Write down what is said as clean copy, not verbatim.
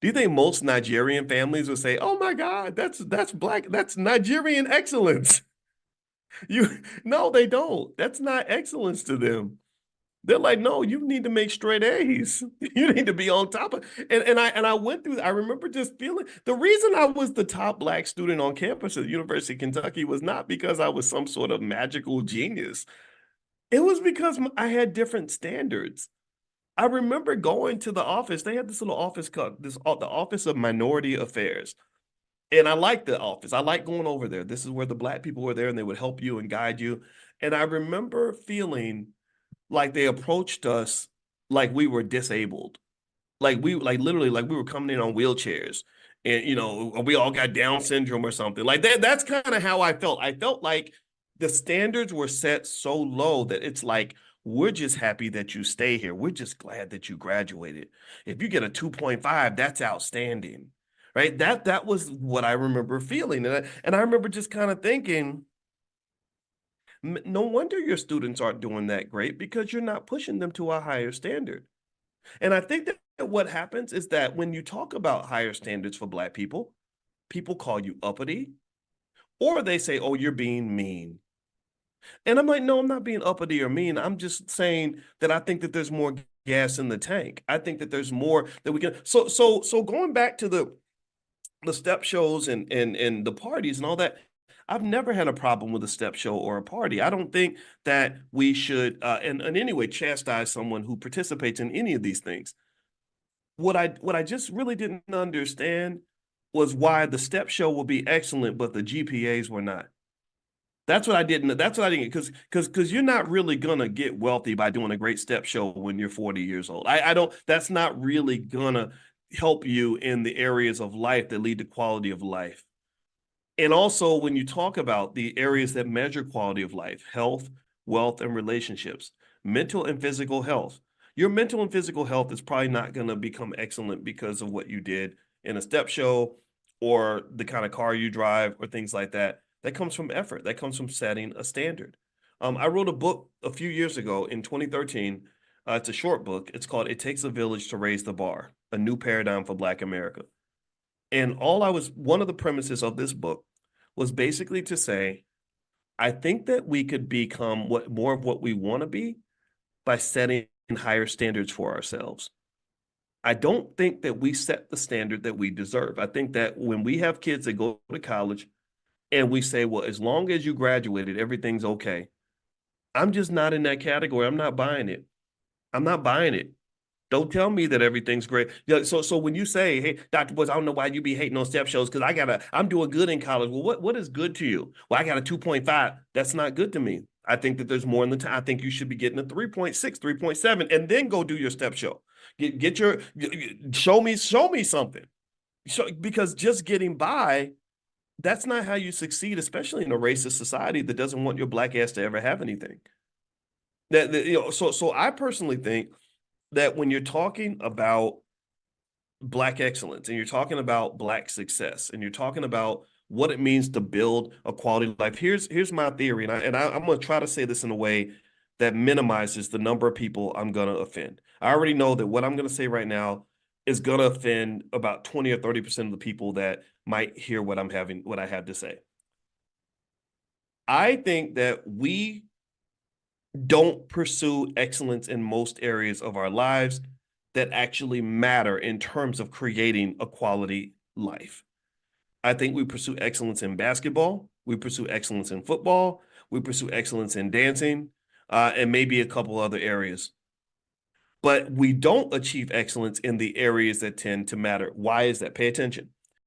Do you think most Nigerian families would say, "Oh my God, that's Nigerian excellence"? You no, they don't. That's not excellence to them. They're like, no, you need to make straight A's. You need to be on top of and I went through, I remember just feeling the reason I was the top black student on campus at the University of Kentucky was not because I was some sort of magical genius. It was because I had different standards. I remember going to the office. They had this little office called the Office of Minority Affairs. And I liked the office. I liked going over there. This is where the black people were there and they would help you and guide you. And I remember feeling like they approached us like we were disabled. Like literally like we were coming in on wheelchairs and we all got Down syndrome or something. Like that's kind of how I felt. I felt like the standards were set so low that it's like we're just happy that you stay here. We're just glad that you graduated. If you get a 2.5, that's outstanding. Right? That was what I remember feeling. And I remember just kind of thinking, no wonder your students aren't doing that great because you're not pushing them to a higher standard. And I think that what happens is that when you talk about higher standards for Black people, people call you uppity or they say, oh, you're being mean. And I'm like, no, I'm not being uppity or mean. I'm just saying that I think that there's more gas in the tank. I think that there's more that we can. So going back to the step shows and the parties and all that, I've never had a problem with a step show or a party. I don't think that we should, in any way, chastise someone who participates in any of these things. What I just really didn't understand was why the step show will be excellent, but the GPAs were not. That's what I didn't. That's what I didn't because you're not really gonna get wealthy by doing a great step show when you're 40 years old. I don't. That's not really gonna help you in the areas of life that lead to quality of life. And also, when you talk about the areas that measure quality of life, health, wealth, and relationships, mental and physical health, your mental and physical health is probably not going to become excellent because of what you did in a step show or the kind of car you drive or things like that. That comes from effort, that comes from setting a standard. I wrote a book a few years ago in 2013. It's a short book. It's called It Takes a Village to Raise the Bar, a new paradigm for Black America. And one of the premises of this book was basically to say, I think that we could become more of what we want to be by setting higher standards for ourselves. I don't think that we set the standard that we deserve. I think that when we have kids that go to college and we say, well, as long as you graduated, everything's okay. I'm just not in that category. I'm not buying it. I'm not buying it. Don't tell me that everything's great. Yeah, so when you say, "Hey, Dr. Boyce, I don't know why you be hating on step shows because I'm doing good in college." Well, what is good to you? Well, I got a 2.5. That's not good to me. I think that there's more in the time. I think you should be getting a 3.6, 3.7, and then go do your step show. Get your show me something. Because just getting by, that's not how you succeed, especially in a racist society that doesn't want your black ass to ever have anything. So I personally think that when you're talking about Black excellence and you're talking about Black success and you're talking about what it means to build a quality life, here's my theory, I'm going to try to say this in a way that minimizes the number of people I'm going to offend. I already know that what I'm going to say right now is going to offend about 20 or 30% of the people that might hear what I have to say. I think that we don't pursue excellence in most areas of our lives that actually matter in terms of creating a quality life. I think we pursue excellence in basketball, we pursue excellence in football, we pursue excellence in dancing, and maybe a couple other areas. But we don't achieve excellence in the areas that tend to matter. Why is that? Pay attention.